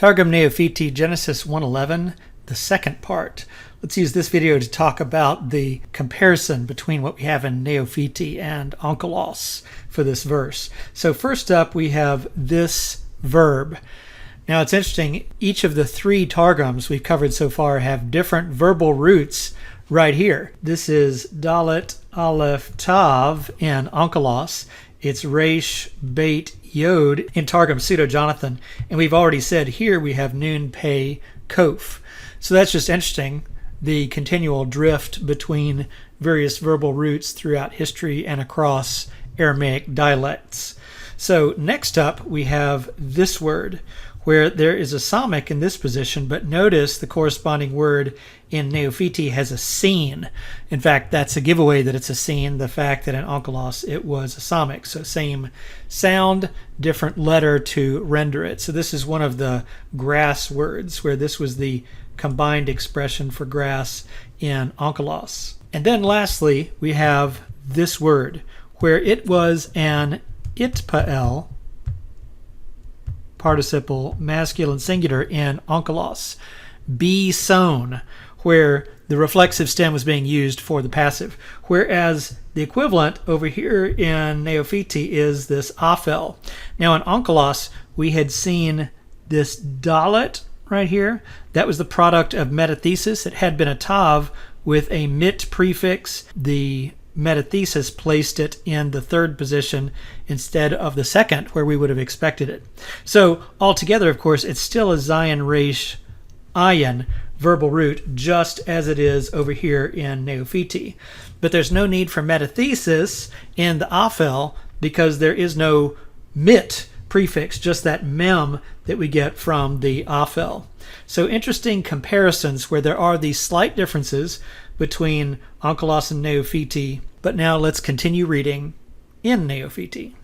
Targum Neophiti, Genesis 1:11, the second part. Let's use this video to talk about the comparison between what we have in Neophiti and Onkelos for this verse. So first up, we have this verb. Now it's interesting, each of the three Targums we've covered so far have different verbal roots right here. This is Dalet Aleph Tav in Onkelos. It's Resh Beit Yod in Targum Pseudo-Jonathan. And we've already said here we have Nun Pei Kof. So that's just interesting, the continual drift between various verbal roots throughout history and across Aramaic dialects. So next up we have this word, where there is a samic in this position, but notice the corresponding word in Neophiti has a scene. In fact, that's a giveaway that it's a scene, the fact that in Onkelos it was a samic. So same sound, different letter to render it. So this is one of the grass words, where this was the combined expression for grass in Onkelos. And then lastly, we have this word, where it was an itpael, participle masculine singular in Onkelos, be sown, where the reflexive stem was being used for the passive, whereas the equivalent over here in Neophiti is this aphel. Now in Onkelos we had seen this dalet right here. That was the product of metathesis. It had been a tav with a mit prefix. The metathesis placed it in the third position instead of the second, where we would have expected it. So altogether, of course, it's still a Zayin Resh Ayin verbal root, just as it is over here in Neophiti. But there's no need for metathesis in the aphel because there is no mit prefix, just that mem that we get from the aphel. So interesting comparisons where there are these slight differences between Onkelos and Neophiti. But now let's continue reading in Neophiti.